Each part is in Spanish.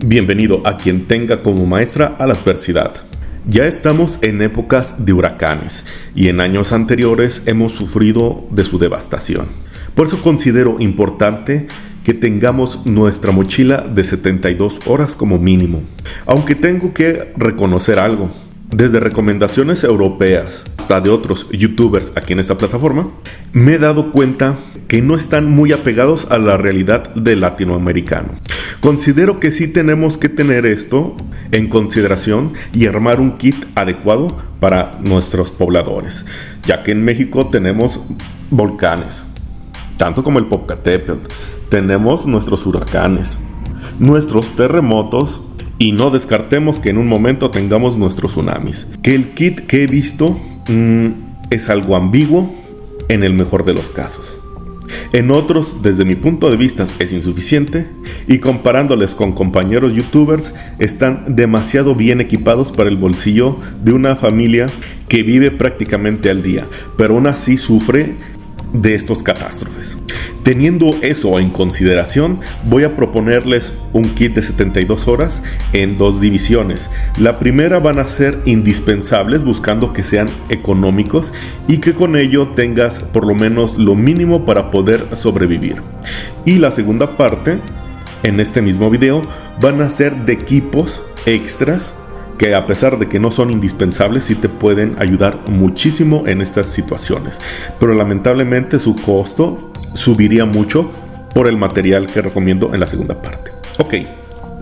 Bienvenido a quien tenga como maestra a la adversidad. Ya estamos en épocas de huracanes y en años anteriores hemos sufrido de su devastación. Por eso considero importante que tengamos nuestra mochila de 72 horas como mínimo. Aunque tengo que reconocer algo, desde recomendaciones europeas hasta de otros youtubers aquí en esta plataforma, me he dado cuenta que no están muy apegados a la realidad del latinoamericano. Considero que sí tenemos que tener esto en consideración y armar un kit adecuado para nuestros pobladores, ya que en México tenemos volcanes, tanto como el Popocatépetl, tenemos nuestros huracanes, nuestros terremotos, y no descartemos que en un momento tengamos nuestros tsunamis. Que el kit que he visto es algo ambiguo en el mejor de los casos. En otros, desde mi punto de vista, es insuficiente, y comparándoles con compañeros youtubers, están demasiado bien equipados para el bolsillo de una familia que vive prácticamente al día, pero aún así sufre de estos catástrofes. Teniendo eso en consideración, voy a proponerles un kit de 72 horas en dos divisiones. La primera van a ser indispensables, buscando que sean económicos y que con ello tengas por lo menos lo mínimo para poder sobrevivir. Y la segunda parte, en este mismo video, van a ser de equipos extras que, a pesar de que no son indispensables, sí te pueden ayudar muchísimo en estas situaciones, pero lamentablemente su costo subiría mucho por el material que recomiendo en la segunda parte. Ok,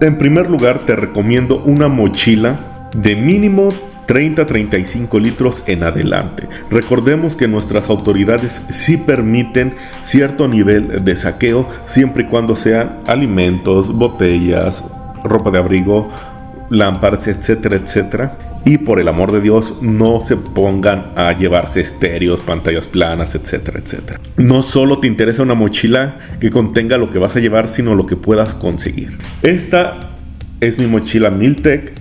en primer lugar te recomiendo una mochila de mínimo 30-35 litros en adelante. Recordemos que nuestras autoridades sí permiten cierto nivel de saqueo, siempre y cuando sean alimentos, botellas, ropa de abrigo, lámparas, etcétera, etcétera. Y por el amor de Dios, no se pongan a llevarse estéreos, pantallas planas, etcétera, etcétera. No solo te interesa una mochila que contenga lo que vas a llevar, sino lo que puedas conseguir. Esta es mi mochila Miltec.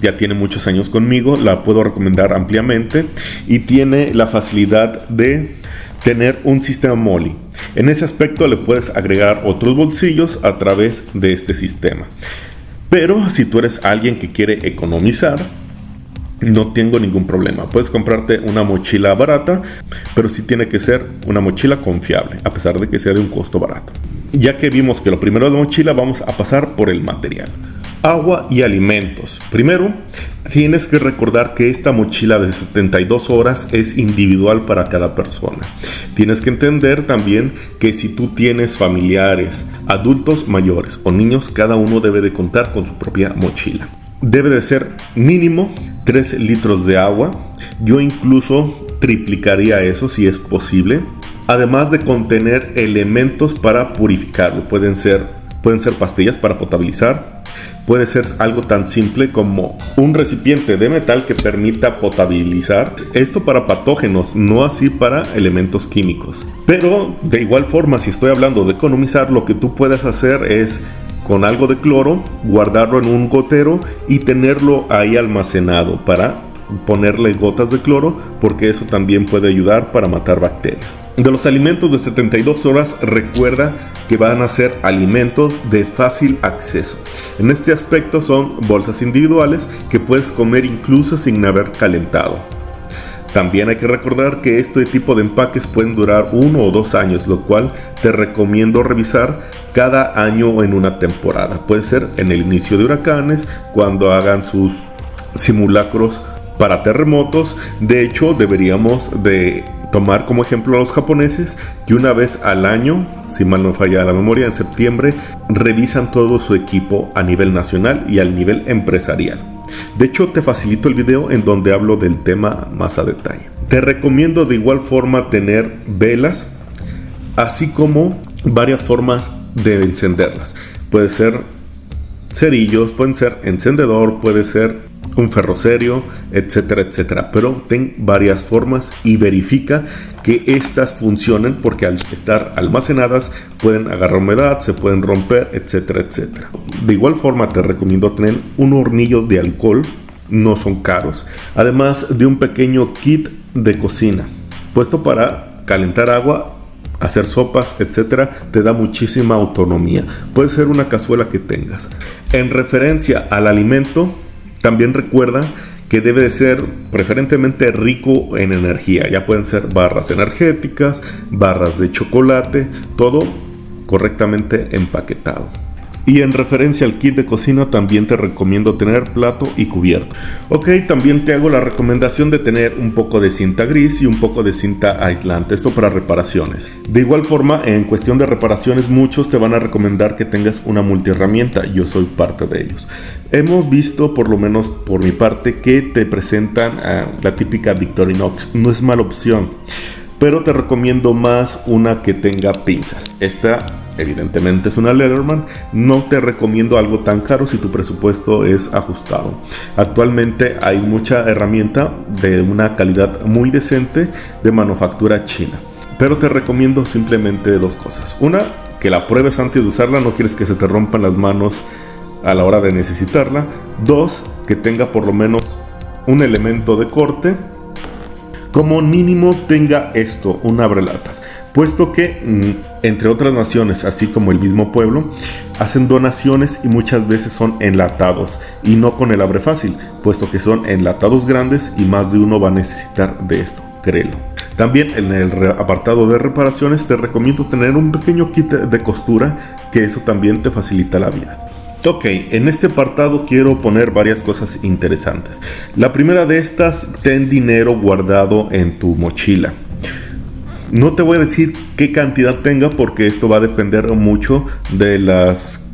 Ya tiene muchos años conmigo, la puedo recomendar ampliamente y tiene la facilidad de tener un sistema MOLLE. En ese aspecto le puedes agregar otros bolsillos a través de este sistema. Pero si tú eres alguien que quiere economizar, no tengo ningún problema. Puedes comprarte una mochila barata, pero sí tiene que ser una mochila confiable, a pesar de que sea de un costo barato. Ya que vimos que lo primero de la mochila, vamos a pasar por el material. Agua y alimentos. Primero, tienes que recordar que esta mochila de 72 horas es individual para cada persona. Tienes que entender también que si tú tienes familiares, adultos mayores o niños, cada uno debe de contar con su propia mochila. Debe de ser mínimo 3 litros de agua. Yo incluso triplicaría eso si es posible. Además de contener elementos para purificarlo. Pueden ser pastillas para potabilizar. Puede ser algo tan simple como un recipiente de metal que permita potabilizar. Esto para patógenos, no así para elementos químicos. Pero de igual forma, si estoy hablando de economizar, lo que tú puedes hacer es, con algo de cloro, guardarlo en un gotero y tenerlo ahí almacenado para ponerle gotas de cloro, porque eso también puede ayudar para matar bacterias. De los alimentos de 72 horas, recuerda que van a ser alimentos de fácil acceso. En este aspecto son bolsas individuales que puedes comer incluso sin haber calentado. También hay que recordar que este tipo de empaques pueden durar 1 o 2 años, lo cual te recomiendo revisar cada año en una temporada. Puede ser en el inicio de huracanes, cuando hagan sus simulacros para terremotos. De hecho, deberíamos de tomar como ejemplo a los japoneses, que una vez al año, si mal no falla la memoria, en septiembre, revisan todo su equipo a nivel nacional y al nivel empresarial. De hecho, te facilito el video en donde hablo del tema más a detalle. Te recomiendo de igual forma tener velas, así como varias formas de encenderlas. Puede ser cerillos, pueden ser encendedor, puede ser un ferrocerio, etcétera, etcétera. Pero ten varias formas y verifica que estas funcionen, porque al estar almacenadas pueden agarrar humedad, se pueden romper, etcétera, etcétera. De igual forma te recomiendo tener un hornillo de alcohol, no son caros, además de un pequeño kit de cocina, puesto para calentar agua hacer sopas, etcétera, te da muchísima autonomía. Puede ser una cazuela que tengas. En referencia al alimento, también recuerda que debe de ser preferentemente rico en energía. Ya pueden ser barras energéticas, barras de chocolate, todo correctamente empaquetado. Y en referencia al kit de cocina, también te recomiendo tener plato y cubierto. Ok, también te hago la recomendación de tener un poco de cinta gris y un poco de cinta aislante, esto para reparaciones. De igual forma, en cuestión de reparaciones, muchos te van a recomendar que tengas una multiherramienta. Yo soy parte de ellos. Hemos visto, por lo menos por mi parte, que te presentan la típica Victorinox. No es mala opción, pero te recomiendo más una que tenga pinzas. Esta evidentemente es una Leatherman. No te recomiendo algo tan caro si tu presupuesto es ajustado. Actualmente hay mucha herramienta de una calidad muy decente de manufactura china, pero te recomiendo simplemente dos cosas. Una, que la pruebes antes de usarla. No quieres que se te rompan las manos a la hora de necesitarla. Dos, que tenga por lo menos un elemento de corte. Como mínimo tenga esto, un abrelatas, puesto que entre otras naciones, así como el mismo pueblo, hacen donaciones y muchas veces son enlatados y no con el abre fácil, puesto que son enlatados grandes y más de uno va a necesitar de esto, créelo. También en el apartado de reparaciones te recomiendo tener un pequeño kit de costura, que eso también te facilita la vida. Ok, en este apartado quiero poner varias cosas interesantes. La primera de estas, ten dinero guardado en tu mochila. No te voy a decir qué cantidad tenga, porque esto va a depender mucho de las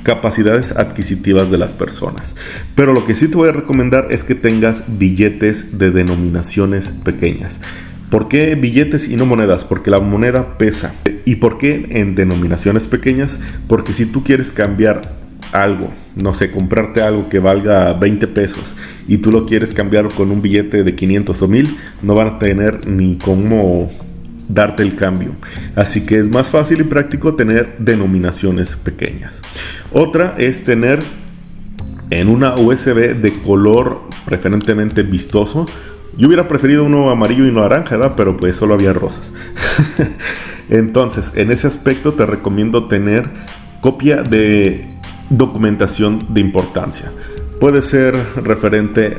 capacidades adquisitivas de las personas. Pero lo que sí te voy a recomendar es que tengas billetes de denominaciones pequeñas. ¿Por qué billetes y no monedas? Porque la moneda pesa. ¿Y por qué en denominaciones pequeñas? Porque si tú quieres cambiar algo, no sé, comprarte algo que valga 20 pesos y tú lo quieres cambiar con un billete de 500 o 1000, no van a tener ni cómo darte el cambio. Así que es más fácil y práctico tener denominaciones pequeñas. Otra es tener en una USB de color preferentemente vistoso. Yo hubiera preferido uno amarillo y no naranja, ¿verdad? Pero pues solo había rosas. Entonces, en ese aspecto te recomiendo tener copia de documentación de importancia. Puede ser referente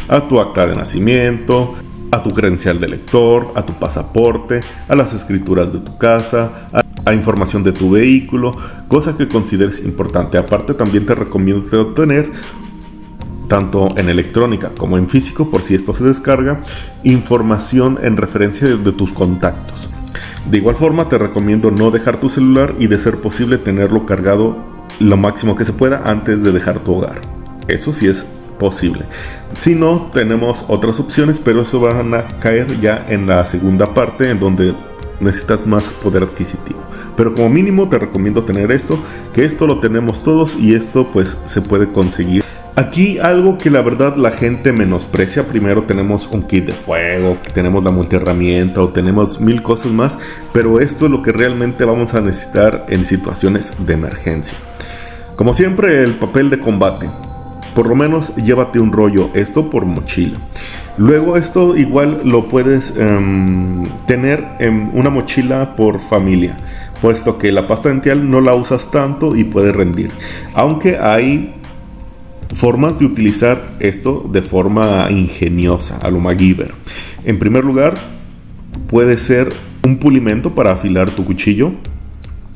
a tu acta de nacimiento, a tu credencial de lector, a tu pasaporte, a las escrituras de tu casa, a información de tu vehículo, cosa que consideres importante. Aparte, también te recomiendo tener, tanto en electrónica como en físico, por si esto se descarga, información en referencia de tus contactos. De igual forma, te recomiendo no dejar tu celular y, de ser posible, tenerlo cargado lo máximo que se pueda antes de dejar tu hogar. Eso sí es posible. Si no, tenemos otras opciones, pero eso van a caer ya en la segunda parte, en donde necesitas más poder adquisitivo. Pero como mínimo te recomiendo tener esto, que esto lo tenemos todos y esto pues se puede conseguir. Aquí algo que la verdad la gente menosprecia: primero tenemos un kit de fuego, tenemos la multiherramienta o tenemos 1000 cosas más, pero esto es lo que realmente vamos a necesitar en situaciones de emergencia. Como siempre, el papel de combate. Por lo menos llévate un rollo, esto por mochila. Luego esto igual lo puedes tener en una mochila por familia, puesto que la pasta dental no la usas tanto y puede rendir. Aunque hay formas de utilizar esto de forma ingeniosa, a lo MacGyver. En primer lugar, puede ser un pulimento para afilar tu cuchillo,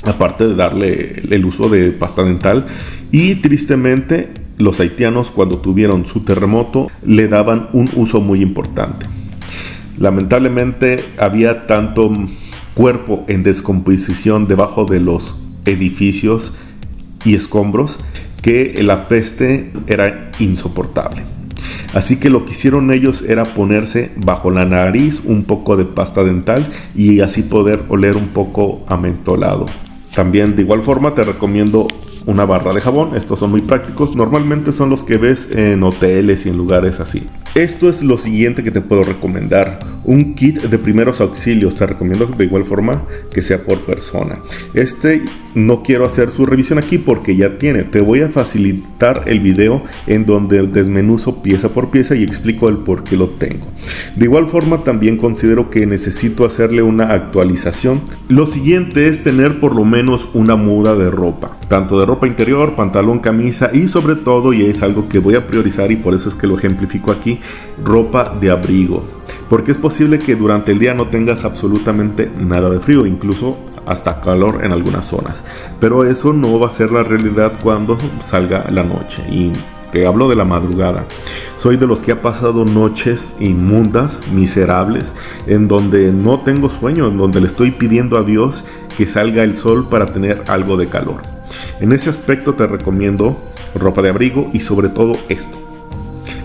aparte de darle el uso de pasta dental. Y tristemente, los haitianos, cuando tuvieron su terremoto, le daban un uso muy importante. Lamentablemente había tanto cuerpo en descomposición debajo de los edificios y escombros que la peste era insoportable. Así que lo que hicieron ellos era ponerse bajo la nariz un poco de pasta dental y así poder oler un poco amentolado. También, de igual forma, te recomiendo una barra de jabón. Estos son muy prácticos. Normalmente son los que ves en hoteles y en lugares así. Esto es lo siguiente que te puedo recomendar. Un kit de primeros auxilios. Te recomiendo de igual forma que sea por persona. No quiero hacer su revisión aquí porque ya tiene. Te voy a facilitar el video en donde desmenuzo pieza por pieza y explico el por qué lo tengo. De igual forma también considero que necesito hacerle una actualización. Lo siguiente es tener por lo menos una muda de ropa. Tanto de ropa interior, pantalón, camisa y sobre todo, y es algo que voy a priorizar y por eso es que lo ejemplifico aquí, ropa de abrigo. Porque es posible que durante el día no tengas absolutamente nada de frío, incluso hasta calor en algunas zonas. Pero eso no va a ser la realidad cuando salga la noche. Y te hablo de la madrugada. Soy de los que ha pasado noches inmundas, miserables, en donde no tengo sueño, en donde le estoy pidiendo a Dios que salga el sol para tener algo de calor. En ese aspecto te recomiendo ropa de abrigo y sobre todo esto.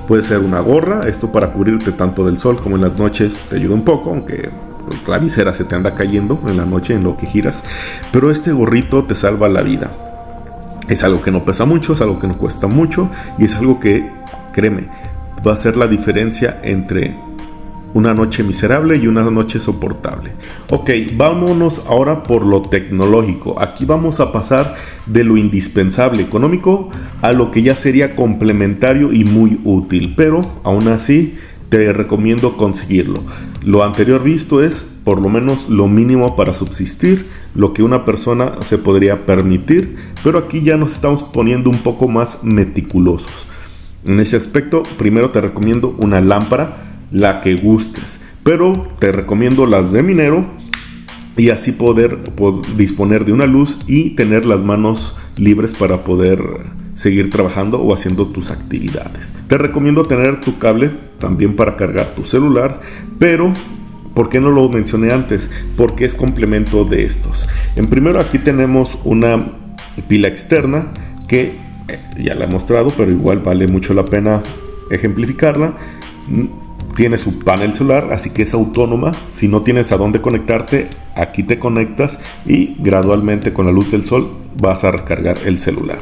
Puede ser una gorra, esto para cubrirte tanto del sol como en las noches te ayuda un poco, aunque la visera se te anda cayendo en la noche en lo que giras, pero este gorrito te salva la vida. Es algo que no pesa mucho, es algo que no cuesta mucho y es algo que, créeme, va a hacer la diferencia entre una noche miserable y una noche soportable. Ok, vámonos ahora por lo tecnológico. Aquí vamos a pasar de lo indispensable económico a lo que ya sería complementario y muy útil, pero aún así te recomiendo conseguirlo. Lo anterior visto es por lo menos lo mínimo para subsistir, lo que una persona se podría permitir, pero aquí ya nos estamos poniendo un poco más meticulosos. En ese aspecto, primero te recomiendo una lámpara, la que gustes, pero te recomiendo las de minero y así poder disponer de una luz y tener las manos libres para poder seguir trabajando o haciendo tus actividades. Te recomiendo tener tu cable también para cargar tu celular, pero ¿por qué no lo mencioné antes? Porque es complemento de estos. En primero, aquí tenemos una pila externa que ya la he mostrado, pero igual vale mucho la pena ejemplificarla. Tiene su panel solar, así que es autónoma. Si no tienes a dónde conectarte, aquí te conectas y gradualmente con la luz del sol vas a recargar el celular.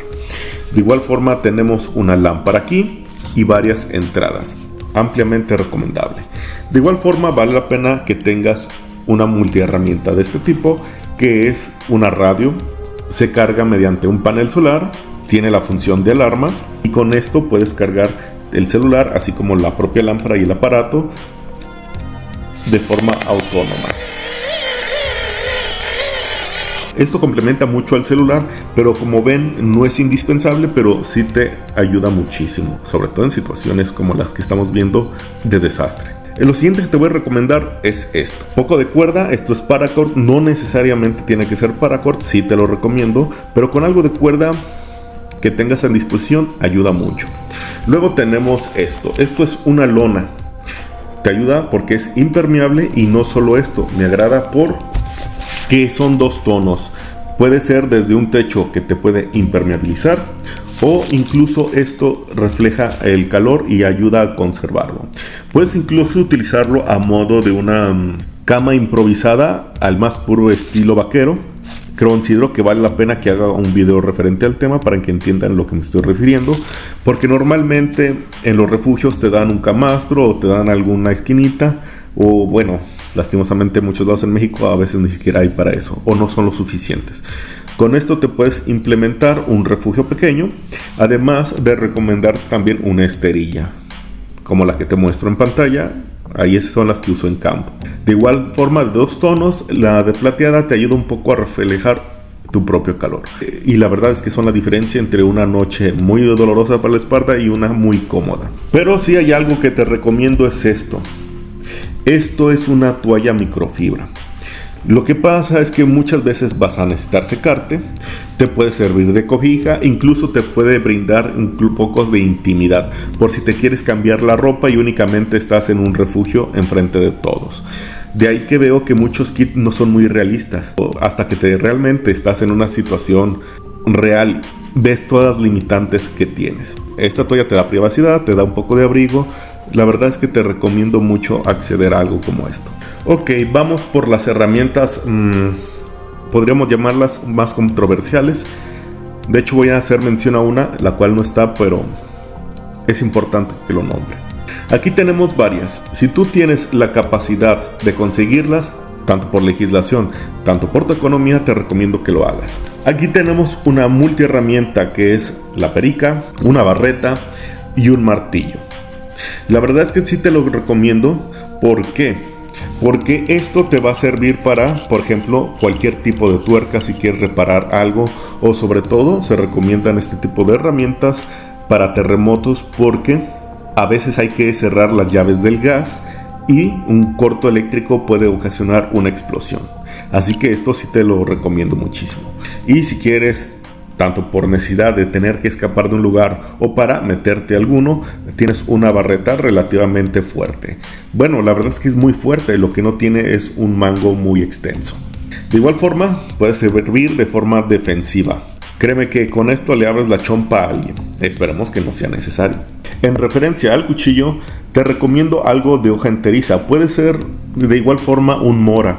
De igual forma tenemos una lámpara aquí y varias entradas, ampliamente recomendable. De igual forma vale la pena que tengas una multiherramienta de este tipo, que es una radio. Se carga mediante un panel solar, tiene la función de alarma y con esto puedes cargar el celular, así como la propia lámpara y el aparato, de forma autónoma. Esto complementa mucho al celular, pero como ven no es indispensable, pero sí te ayuda muchísimo, sobre todo en situaciones como las que estamos viendo de desastre. Lo siguiente que te voy a recomendar es esto. Poco de cuerda, esto es paracord, no necesariamente tiene que ser paracord, sí te lo recomiendo, pero con algo de cuerda que tengas en disposición ayuda mucho. Luego tenemos esto es una lona, te ayuda porque es impermeable y no solo esto, me agrada porque son dos tonos, puede ser desde un techo que te puede impermeabilizar o incluso esto refleja el calor y ayuda a conservarlo. Puedes incluso utilizarlo a modo de una cama improvisada al más puro estilo vaquero. Considero que vale la pena que haga un video referente al tema para que entiendan lo que me estoy refiriendo, porque normalmente en los refugios te dan un camastro o te dan alguna esquinita, o bueno, lastimosamente en muchos lados en México a veces ni siquiera hay para eso o no son lo suficientes. Con esto te puedes implementar un refugio pequeño, además de recomendar también una esterilla como la que te muestro en pantalla. Ahí son las que uso en campo. De igual forma, de dos tonos, la de plateada te ayuda un poco a reflejar tu propio calor. Y la verdad es que son la diferencia entre una noche muy dolorosa para la espalda y una muy cómoda. Pero si hay algo que te recomiendo es esto. Esto es una toalla microfibra. Lo que pasa es que muchas veces vas a necesitar secarte, te puede servir de cobija, incluso te puede brindar un poco de intimidad por si te quieres cambiar la ropa y únicamente estás en un refugio enfrente de todos. De ahí que veo que muchos kits no son muy realistas, hasta que realmente estás en una situación real, ves todas las limitantes que tienes. Esta toalla te da privacidad, te da un poco de abrigo. La verdad es que te recomiendo mucho acceder a algo como esto. Ok, vamos por las herramientas, podríamos llamarlas más controversiales. De hecho voy a hacer mención a una, la cual no está, pero es importante que lo nombre. Aquí tenemos varias. Si tú tienes la capacidad de conseguirlas, tanto por legislación, tanto por tu economía, te recomiendo que lo hagas. Aquí tenemos una multiherramienta que es la perica, una barreta y un martillo. La verdad es que sí te lo recomiendo. ¿Por qué? Porque esto te va a servir para, por ejemplo, cualquier tipo de tuerca si quieres reparar algo, o sobre todo se recomiendan este tipo de herramientas para terremotos, porque a veces hay que cerrar las llaves del gas y un corto eléctrico puede ocasionar una explosión. Así que esto sí te lo recomiendo muchísimo. Y si quieres, tanto por necesidad de tener que escapar de un lugar o para meterte a alguno, tienes una barreta relativamente fuerte. Bueno, la verdad es que es muy fuerte, lo que no tiene es un mango muy extenso. De igual forma, puede servir de forma defensiva. Créeme que con esto le abres la chompa a alguien. Esperemos que no sea necesario. En referencia al cuchillo, te recomiendo algo de hoja enteriza. Puede ser de igual forma un mora,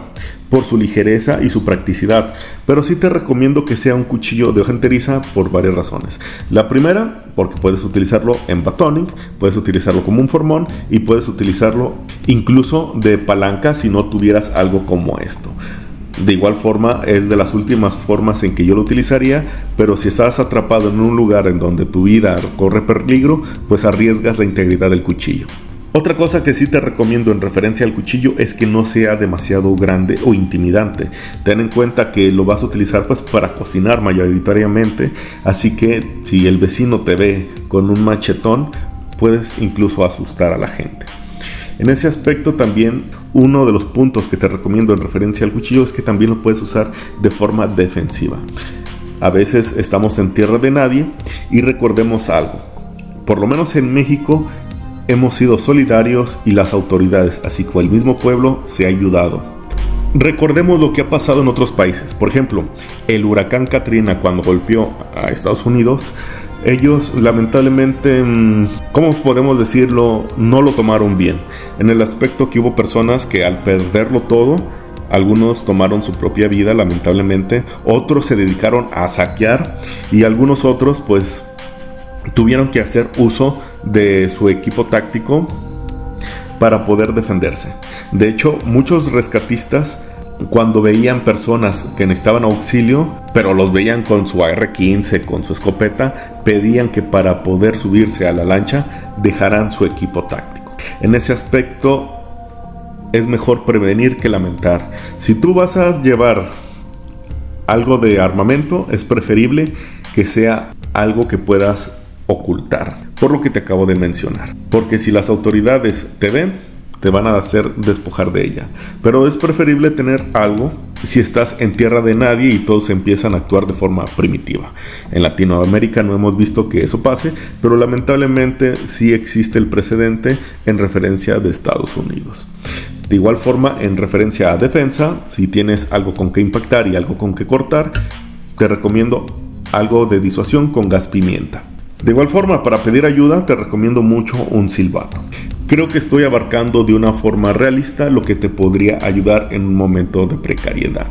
por su ligereza y su practicidad, pero sí te recomiendo que sea un cuchillo de hoja enteriza por varias razones. La primera, porque puedes utilizarlo en batoning, puedes utilizarlo como un formón y puedes utilizarlo incluso de palanca si no tuvieras algo como esto. De igual forma, es de las últimas formas en que yo lo utilizaría, pero si estás atrapado en un lugar en donde tu vida corre peligro, pues arriesgas la integridad del cuchillo. Otra cosa que sí te recomiendo en referencia al cuchillo es que no sea demasiado grande o intimidante. Ten en cuenta que lo vas a utilizar pues para cocinar mayoritariamente, así que si el vecino te ve con un machetón, puedes incluso asustar a la gente. En ese aspecto también uno de los puntos que te recomiendo en referencia al cuchillo es que también lo puedes usar de forma defensiva. A veces estamos en tierra de nadie y recordemos algo. Por lo menos en México hemos sido solidarios y las autoridades, así como el mismo pueblo, se ha ayudado. Recordemos lo que ha pasado en otros países. Por ejemplo, el huracán Katrina cuando golpeó a Estados Unidos, ellos lamentablemente, ¿cómo podemos decirlo?, no lo tomaron bien. En el aspecto que hubo personas que al perderlo todo, algunos tomaron su propia vida lamentablemente, otros se dedicaron a saquear y algunos otros pues tuvieron que hacer uso de su equipo táctico para poder defenderse. De hecho, muchos rescatistas, cuando veían personas que necesitaban auxilio, pero los veían con su AR-15, con su escopeta, pedían que para poder subirse a la lancha dejaran su equipo táctico. En ese aspecto es mejor prevenir que lamentar. Si tú vas a llevar algo de armamento, es preferible que sea algo que puedas ocultar, por lo que te acabo de mencionar, porque si las autoridades te ven, te van a hacer despojar de ella. Pero es preferible tener algo si estás en tierra de nadie y todos empiezan a actuar de forma primitiva. En Latinoamérica no hemos visto que eso pase, pero lamentablemente sí existe el precedente en referencia de Estados Unidos. De igual forma, en referencia a defensa, si tienes algo con que impactar y algo con que cortar, te recomiendo algo de disuasión con gas pimienta. De igual forma, para pedir ayuda te recomiendo mucho un silbato. Creo que estoy abarcando de una forma realista lo que te podría ayudar en un momento de precariedad.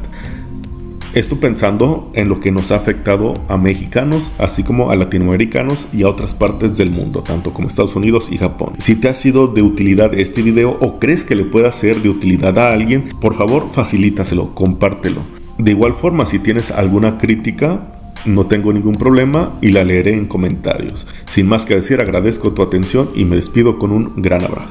Esto pensando en lo que nos ha afectado a mexicanos, así como a latinoamericanos y a otras partes del mundo, tanto como Estados Unidos y Japón. Si te ha sido de utilidad este video o crees que le pueda ser de utilidad a alguien, por favor facilítaselo, compártelo. De igual forma, si tienes alguna crítica, no tengo ningún problema y la leeré en comentarios. Sin más que decir, agradezco tu atención y me despido con un gran abrazo.